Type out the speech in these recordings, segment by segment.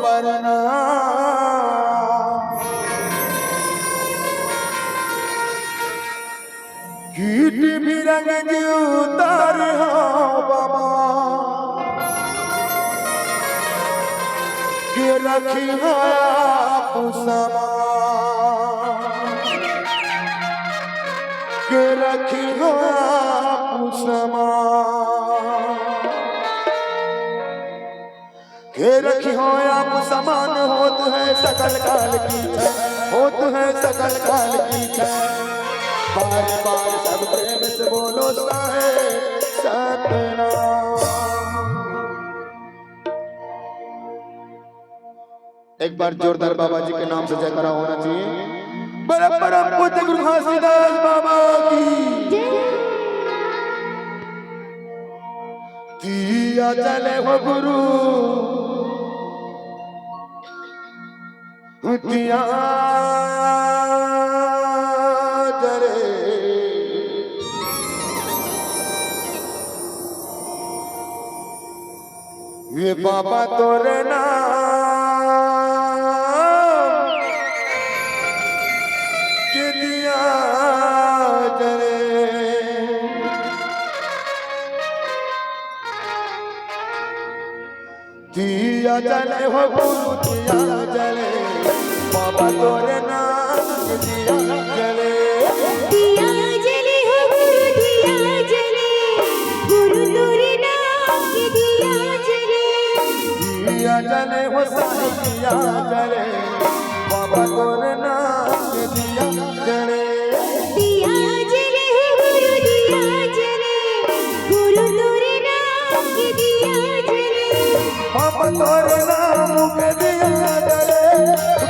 वरना कीट भी रंग उतार हो बाबा के रखी पुसमा के रखी पुसमा के रखी हो आप समान होत है सकल काल की होत है सकल काल की बार बार सब प्रेम से बोलो साहेब सतनाम। एक बार जोरदार बाबा जी के नाम से जयकारा होना चाहिए। परम पूज्य गुरु घासीदास बाबा की दिया चले हो गुरु दिया जरे ये बाबा तोरे नाम के दिया जरे दिया जले हो गुरु दिया जले बाबा तोरे नाम के दिया जले दिया जले हो गुरु दिया जले गुरु तोरे नाम के दिया जले दिया जले हो साईं दिया जले बाबा तोरे नाम के दिया जले दिया जले हो गुरु दिया जले गुरु तोरे नाम के दिया जले बाबा तोरे नाम के दिया जले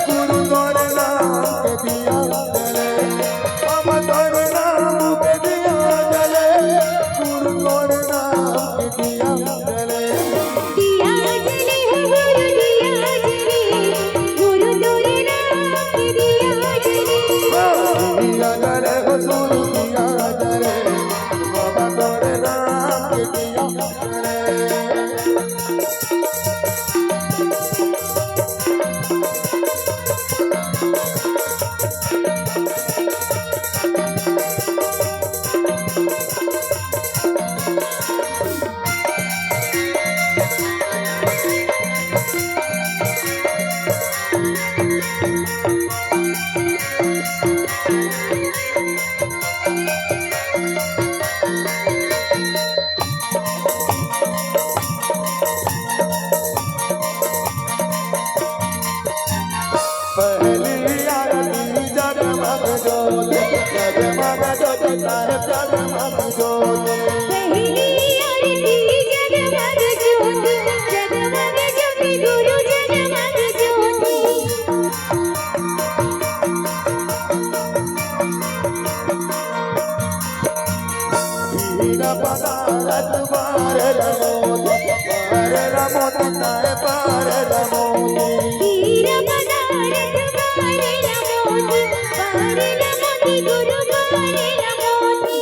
गुरु तोरे नाम के दिया जले बाबा तोरे नाम के दिया जले गुरु तोरे नाम के दिया जले दिया जले हो गुरु दिया जले गुरु तोरे नाम के दिया जले दिया जले हो गुरु दिया जले बाबा तोरे नाम के दिया जले। पहली आरती जगमग ज्योति जगमग ज्योति साहेब जगमग ज्योति पहली आरती जगमग ज्योति जगमग ज्योति गुरु जगमग ज्योति हीर पदारत बार रमोती साहेब बार रमोती हीरा पदारथ बारे नमोति बारे नमोति गुरु बारे नमोति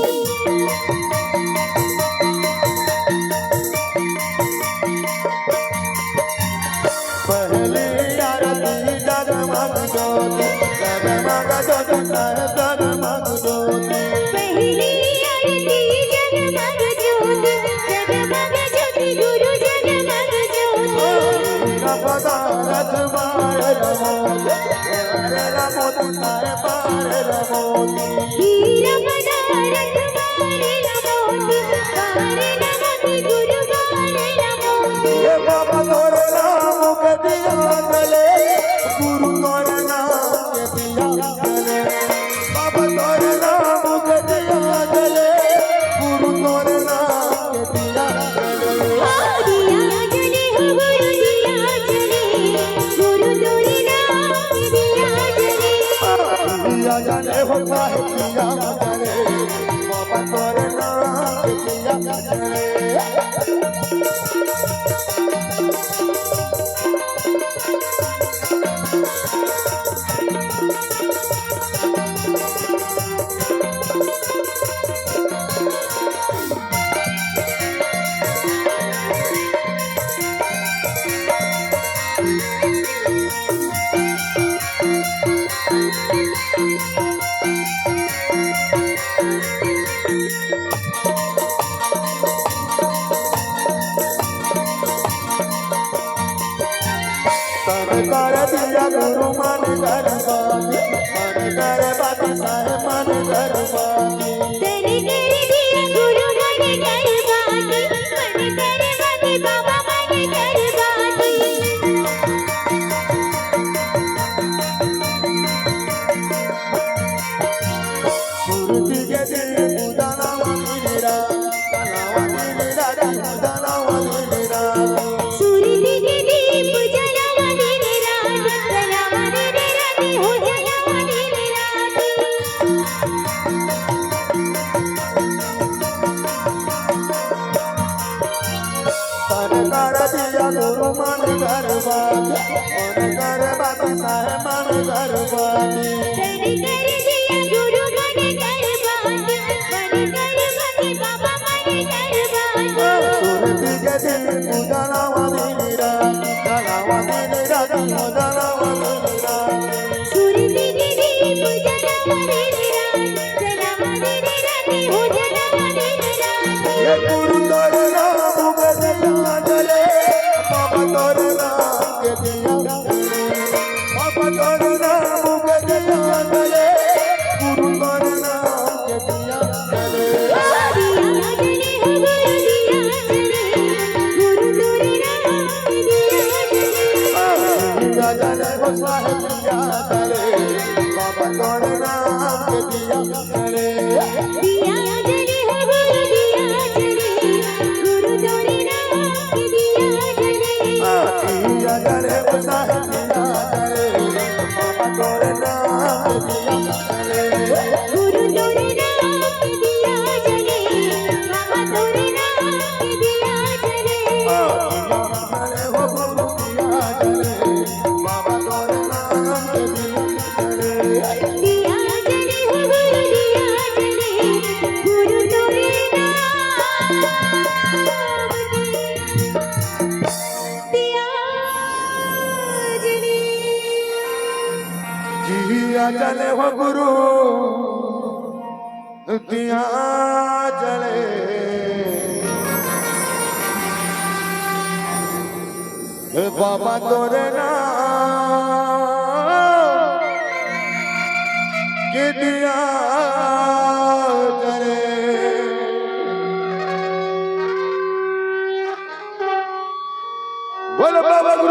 पहली आरती जगमग ज्योति जगमग ज्योति साहेब जगमग ज्योति पहली आरती जगमग ज्योति जगमग ज्योति गुरु जगमग ज्योति दी पूजा नावानी नीरा नावानी नीरा पूजा नावानी नीरा सूर्य के दीप जलावानी रे रात जलावानी रे रात हो जलावानी रे रात सरकार दिया गुरु मन गरबात मन गरबात साहे मन गरबात कर दिया गुरु मन करबात मन करबात बाबा मन करबात सूरती के दी पूजा नावानी नीरा नावानी नीरा पूजा नावानी नीरा सूर्य के दीप जलावानी रे रात जलावानी रे रात हो जलावानी रे रात ये गुरु तोरे नाम के दिया जले बाबा तोरे नाम के दिया जले बाबा तोरे नाम के दिया जले गुरु तोरे नाम के दिया जले दिया जले हो गुरु दिया जले गुरु तोरे नाम दिया जले दिया जले हो साहेब दिया जले बाबा तोरे नाम के दिया जले दिया जले हो गुरु तोरे नाम दिया जले दिया जले हो साहेब दिया जले बाबा तोरे नाम के दिया जले गुरु तोरे नाम दिया जले बाबा तोरे नाम दिया जले जले हो गुरु दिया जले बाबा तोरे नाम के दिया जले दिया जले हो गुरु तोरे नाम दिया जले जिया जले हो गुरु दिया जले बाबा तोरे नाम के दिया जले बोलो बाबा गुरु